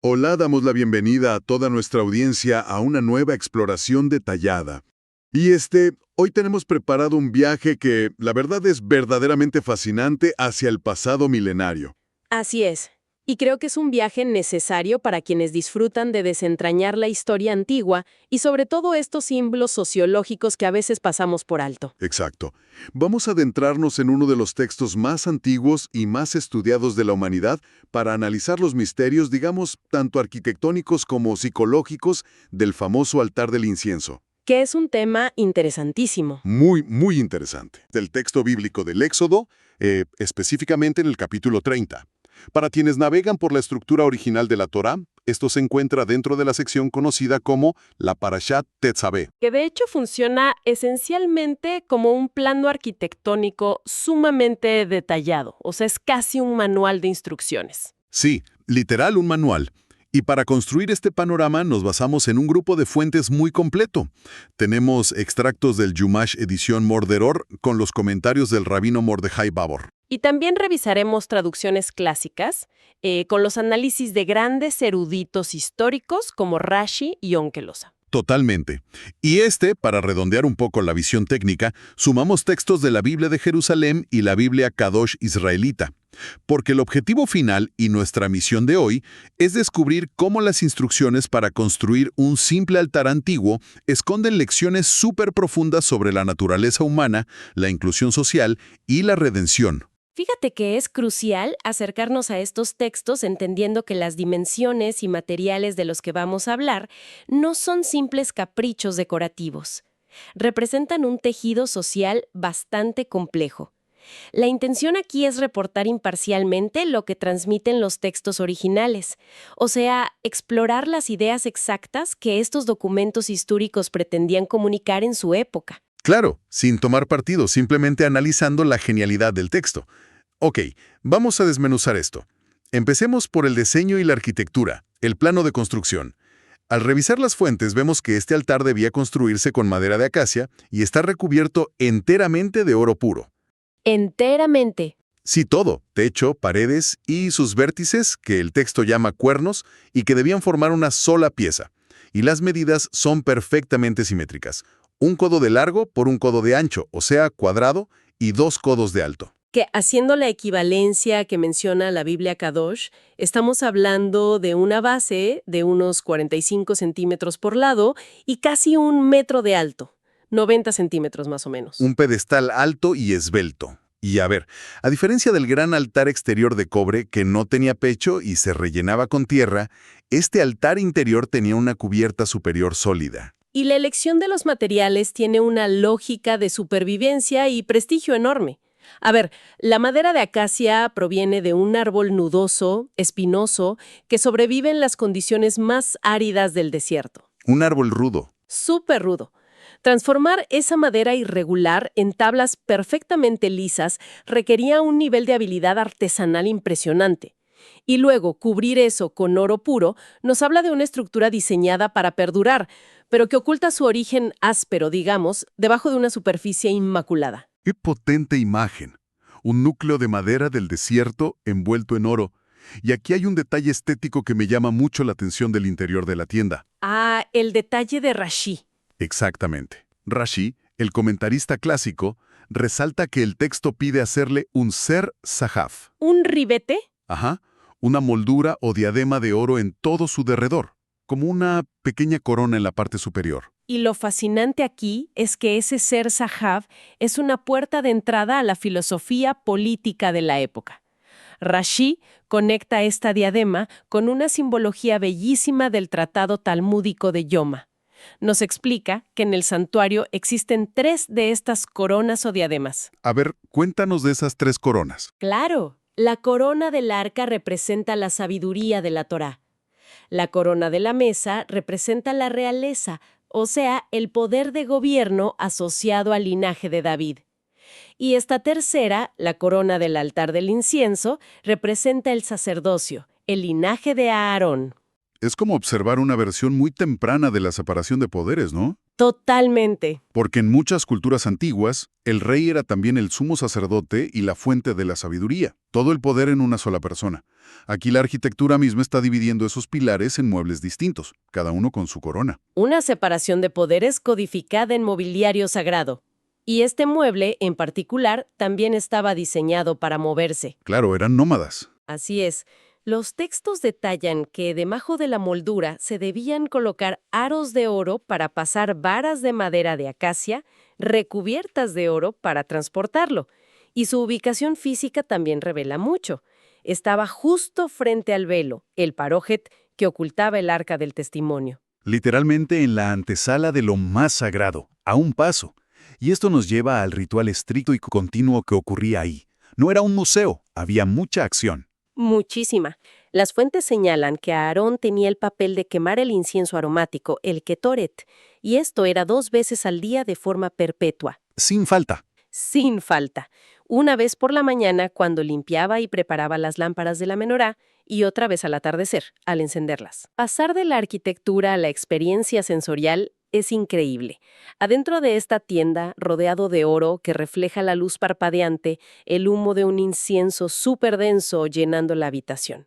Hola, damos la bienvenida a toda nuestra audiencia a una nueva exploración detallada. Y hoy tenemos preparado un viaje que, la verdad, es verdaderamente fascinante hacia el pasado milenario. Así es. Y creo que es un viaje necesario para quienes disfrutan de desentrañar la historia antigua y sobre todo estos símbolos sociológicos que a veces pasamos por alto. Exacto. Vamos a adentrarnos en uno de los textos más antiguos y más estudiados de la humanidad para analizar los misterios, digamos, tanto arquitectónicos como psicológicos del famoso altar del incienso. Que es un tema interesantísimo. Muy, muy interesante. Del texto bíblico del Éxodo, específicamente en el capítulo 30. Para quienes navegan por la estructura original de la Torá, esto se encuentra dentro de la sección conocida como la Parashat Tetzaveh. Que de hecho funciona esencialmente como un plano arquitectónico sumamente detallado. O sea, es casi un manual de instrucciones. Sí, literal un manual. Y para construir este panorama nos basamos en un grupo de fuentes muy completo. Tenemos extractos del Yumash edición Morderor con los comentarios del rabino Mordejai Babor. Y también revisaremos traducciones clásicas con los análisis de grandes eruditos históricos como Rashi y Onkelosa. Totalmente. Y para redondear un poco la visión técnica, sumamos textos de la Biblia de Jerusalén y la Biblia Kadosh israelita. Porque el objetivo final y nuestra misión de hoy es descubrir cómo las instrucciones para construir un simple altar antiguo esconden lecciones súper profundas sobre la naturaleza humana, la inclusión social y la redención. Fíjate que es crucial acercarnos a estos textos entendiendo que las dimensiones y materiales de los que vamos a hablar no son simples caprichos decorativos. Representan un tejido social bastante complejo. La intención aquí es reportar imparcialmente lo que transmiten los textos originales, o sea, explorar las ideas exactas que estos documentos históricos pretendían comunicar en su época. Claro, sin tomar partido, simplemente analizando la genialidad del texto. Ok, vamos a desmenuzar esto. Empecemos por el diseño y la arquitectura, el plano de construcción. Al revisar las fuentes vemos que este altar debía construirse con madera de acacia y está recubierto enteramente de oro puro. Enteramente. Sí, todo, techo, paredes y sus vértices, que el texto llama cuernos, y que debían formar una sola pieza. Y las medidas son perfectamente simétricas. Un codo de largo por un codo de ancho, o sea, cuadrado, y 2 codos de alto. Que haciendo la equivalencia que menciona la Biblia Kadosh, estamos hablando de una base de unos 45 centímetros por lado y casi 1 metro de alto, 90 centímetros más o menos. Un pedestal alto y esbelto. Y a ver, a diferencia del gran altar exterior de cobre que no tenía pecho y se rellenaba con tierra, este altar interior tenía una cubierta superior sólida. Y la elección de los materiales tiene una lógica de supervivencia y prestigio enorme. A ver, la madera de acacia proviene de un árbol nudoso, espinoso, que sobrevive en las condiciones más áridas del desierto. Un árbol rudo. Súper rudo. Transformar esa madera irregular en tablas perfectamente lisas requería un nivel de habilidad artesanal impresionante. Y luego cubrir eso con oro puro nos habla de una estructura diseñada para perdurar, pero que oculta su origen áspero, digamos, debajo de una superficie inmaculada. ¡Qué potente imagen! Un núcleo de madera del desierto envuelto en oro. Y aquí hay un detalle estético que me llama mucho la atención del interior de la tienda. Ah, el detalle de Rashi. Exactamente. Rashi, el comentarista clásico, resalta que el texto pide hacerle un ser sahaf. ¿Un ribete? Ajá, una moldura o diadema de oro en todo su derredor, como una pequeña corona en la parte superior. Y lo fascinante aquí es que ese ser Sahav es una puerta de entrada a la filosofía política de la época. Rashi conecta esta diadema con una simbología bellísima del tratado talmúdico de Yoma. Nos explica que en el santuario existen 3 de estas coronas o diademas. A ver, cuéntanos de esas 3 coronas. Claro, la corona del arca representa la sabiduría de la Torá. La corona de la mesa representa la realeza, o sea, el poder de gobierno asociado al linaje de David. Y esta tercera, la corona del altar del incienso, representa el sacerdocio, el linaje de Aarón. Es como observar una versión muy temprana de la separación de poderes, ¿no? Totalmente. Porque en muchas culturas antiguas, el rey era también el sumo sacerdote y la fuente de la sabiduría, todo el poder en una sola persona. Aquí la arquitectura misma está dividiendo esos pilares en muebles distintos, cada uno con su corona. Una separación de poderes codificada en mobiliario sagrado. Y este mueble, en particular, también estaba diseñado para moverse. Claro, eran nómadas. Así es. Los textos detallan que debajo de la moldura se debían colocar aros de oro para pasar varas de madera de acacia recubiertas de oro para transportarlo. Y su ubicación física también revela mucho. Estaba justo frente al velo, el parójet que ocultaba el arca del testimonio. Literalmente en la antesala de lo más sagrado, a un paso. Y esto nos lleva al ritual estricto y continuo que ocurría ahí. No era un museo, había mucha acción. Muchísima. Las fuentes señalan que Aarón tenía el papel de quemar el incienso aromático, el ketoret, y esto era 2 veces al día de forma perpetua, Sin falta. sin falta. Una vez por la mañana cuando limpiaba y preparaba las lámparas de la menorá y otra vez al atardecer, al encenderlas. Pasar de la arquitectura a la experiencia sensorial es increíble. Adentro de esta tienda, rodeado de oro que refleja la luz parpadeante, el humo de un incienso súper denso llenando la habitación.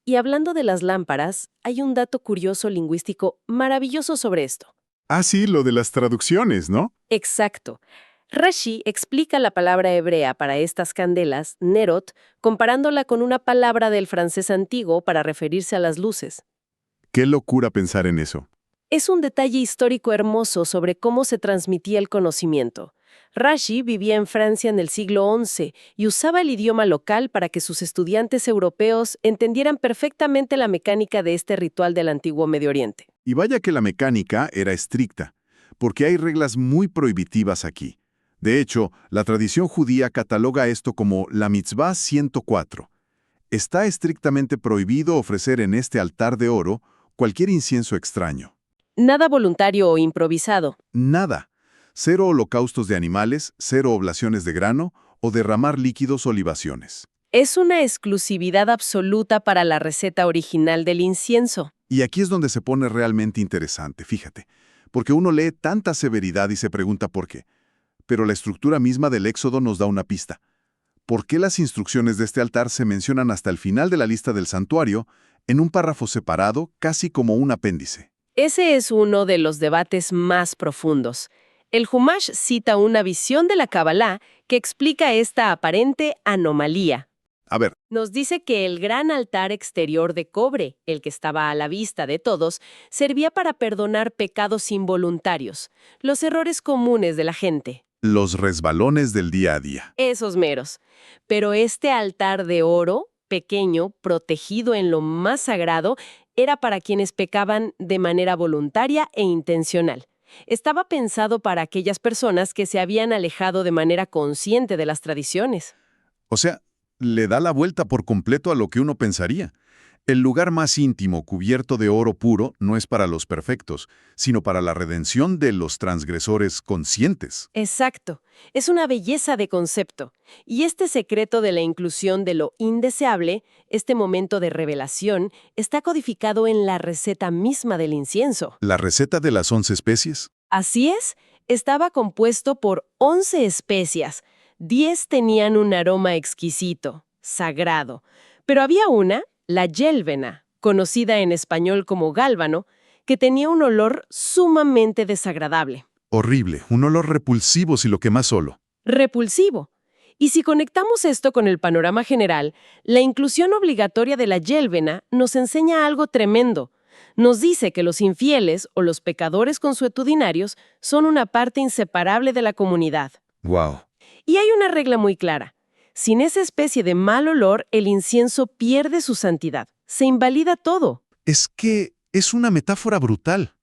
Y hablando de las lámparas, hay un dato curioso lingüístico maravilloso sobre esto. Ah, sí, lo de las traducciones, ¿no? Exacto. Rashi explica la palabra hebrea para estas candelas, nerot, comparándola con una palabra del francés antiguo para referirse a las luces. Qué locura pensar en eso. Es un detalle histórico hermoso sobre cómo se transmitía el conocimiento. Rashi vivía en Francia en el siglo XI y usaba el idioma local para que sus estudiantes europeos entendieran perfectamente la mecánica de este ritual del antiguo Medio Oriente. Y vaya que la mecánica era estricta, porque hay reglas muy prohibitivas aquí. De hecho, la tradición judía cataloga esto como la mitzvah 104. Está estrictamente prohibido ofrecer en este altar de oro cualquier incienso extraño. Nada voluntario o improvisado. Nada. 0 holocaustos de animales, 0 oblaciones de grano o derramar líquidos o libaciones. Es una exclusividad absoluta para la receta original del incienso. Y aquí es donde se pone realmente interesante, fíjate, porque uno lee tanta severidad y se pregunta por qué. Pero la estructura misma del Éxodo nos da una pista. ¿Por qué las instrucciones de este altar se mencionan hasta el final de la lista del santuario, en un párrafo separado, casi como un apéndice? Ese es uno de los debates más profundos. El Humash cita una visión de la Kabbalah que explica esta aparente anomalía. A ver, Nos dice que el gran altar exterior de cobre, el que estaba a la vista de todos, servía para perdonar pecados involuntarios, los errores comunes de la gente. los resbalones del día a día. Esos meros. Pero este altar de oro, pequeño, protegido en lo más sagrado, era para quienes pecaban de manera voluntaria e intencional. Estaba pensado para aquellas personas que se habían alejado de manera consciente de las tradiciones. O sea, le da la vuelta por completo a lo que uno pensaría. El lugar más íntimo, cubierto de oro puro, no es para los perfectos, sino para la redención de los transgresores conscientes. Exacto. Es una belleza de concepto. Y este secreto de la inclusión de lo indeseable, este momento de revelación, está codificado en la receta misma del incienso. ¿La receta de las 11 especies? Así es, estaba compuesto por 11 especias. 10 tenían un aroma exquisito, sagrado. Pero había una, la yélvena, conocida en español como gálbano, que tenía un olor sumamente desagradable. Horrible, un olor repulsivo si lo quema solo. Repulsivo. Y si conectamos esto con el panorama general, la inclusión obligatoria de la yélvena nos enseña algo tremendo. Nos dice que los infieles o los pecadores consuetudinarios son una parte inseparable de la comunidad. Wow. Y hay una regla muy clara. Sin esa especie de mal olor, el incienso pierde su santidad. Se invalida todo. Es que es una metáfora brutal.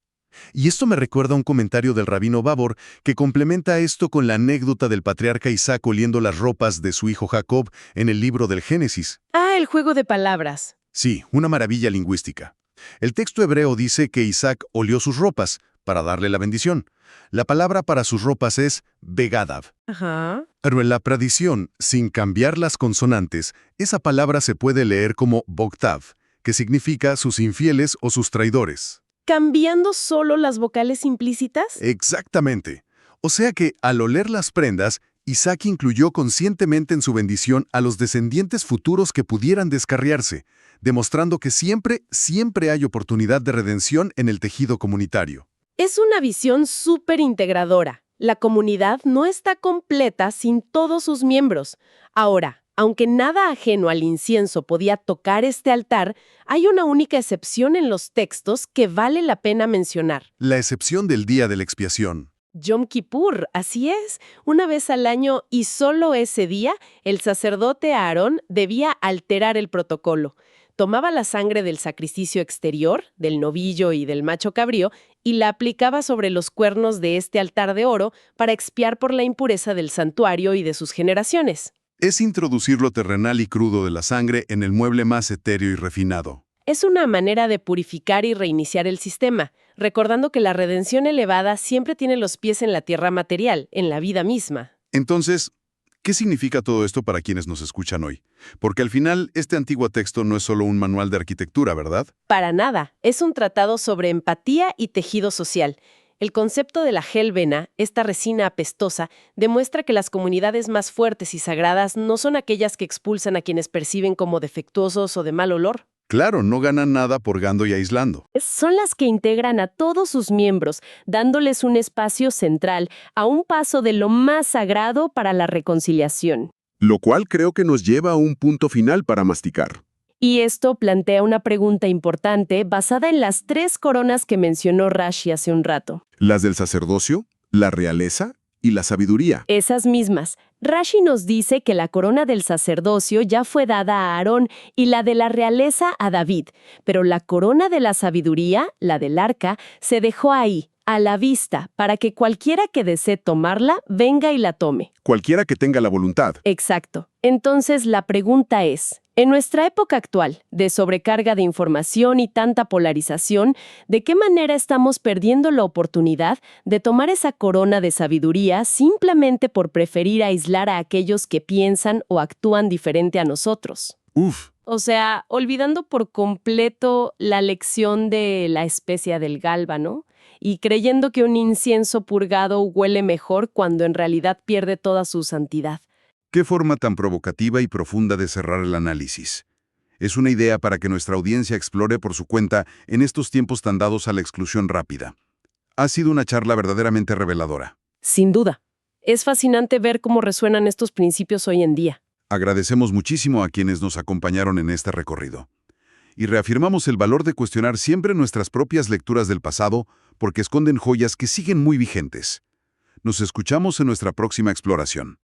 Y esto me recuerda a un comentario del rabino Babor que complementa esto con la anécdota del patriarca Isaac oliendo las ropas de su hijo Jacob en el libro del Génesis. Ah, el juego de palabras. Sí, una maravilla lingüística. El texto hebreo dice que Isaac olió sus ropas para darle la bendición. La palabra para sus ropas es begadav. Ajá. Pero en la tradición, sin cambiar las consonantes, esa palabra se puede leer como bogtav, que significa sus infieles o sus traidores. ¿Cambiando solo las vocales implícitas? Exactamente. O sea que, al oler las prendas, Isaac incluyó conscientemente en su bendición a los descendientes futuros que pudieran descarriarse, demostrando que siempre hay oportunidad de redención en el tejido comunitario. Es una visión súper integradora. La comunidad no está completa sin todos sus miembros. Ahora, aunque nada ajeno al incienso podía tocar este altar, hay una única excepción en los textos que vale la pena mencionar. La excepción del día de la expiación. Yom Kippur, así es. Una vez al año y solo ese día, el sacerdote Aarón debía alterar el protocolo. Tomaba la sangre del sacrificio exterior, del novillo y del macho cabrío, y la aplicaba sobre los cuernos de este altar de oro para expiar por la impureza del santuario y de sus generaciones. Es introducir lo terrenal y crudo de la sangre en el mueble más etéreo y refinado. Es una manera de purificar y reiniciar el sistema, recordando que la redención elevada siempre tiene los pies en la tierra material, en la vida misma. Entonces, ¿qué significa todo esto para quienes nos escuchan hoy? Porque al final, este antiguo texto no es solo un manual de arquitectura, ¿verdad? Para nada, es un tratado sobre empatía y tejido social. El concepto de la helvena, esta resina apestosa, demuestra que las comunidades más fuertes y sagradas no son aquellas que expulsan a quienes perciben como defectuosos o de mal olor. Claro, no ganan nada purgando y aislando. Son las que integran a todos sus miembros, dándoles un espacio central, a un paso de lo más sagrado para la reconciliación. Lo cual creo que nos lleva a un punto final para masticar. Y esto plantea una pregunta importante basada en las 3 coronas que mencionó Rashi hace un rato. Las del sacerdocio, la realeza y la sabiduría. Esas mismas. Rashi nos dice que la corona del sacerdocio ya fue dada a Aarón y la de la realeza a David, pero la corona de la sabiduría, la del arca, se dejó ahí, a la vista, para que cualquiera que desee tomarla, venga y la tome. Cualquiera que tenga la voluntad. Exacto. Entonces la pregunta es, en nuestra época actual, de sobrecarga de información y tanta polarización, ¿de qué manera estamos perdiendo la oportunidad de tomar esa corona de sabiduría simplemente por preferir aislar a aquellos que piensan o actúan diferente a nosotros? Uf, O sea, olvidando por completo la lección de la especia del gálbano y creyendo que un incienso purgado huele mejor cuando en realidad pierde toda su santidad. Qué forma tan provocativa y profunda de cerrar el análisis. Es una idea para que nuestra audiencia explore por su cuenta en estos tiempos tan dados a la exclusión rápida. Ha sido una charla verdaderamente reveladora. Sin duda. Es fascinante ver cómo resuenan estos principios hoy en día. Agradecemos muchísimo a quienes nos acompañaron en este recorrido. Y reafirmamos el valor de cuestionar siempre nuestras propias lecturas del pasado porque esconden joyas que siguen muy vigentes. Nos escuchamos en nuestra próxima exploración.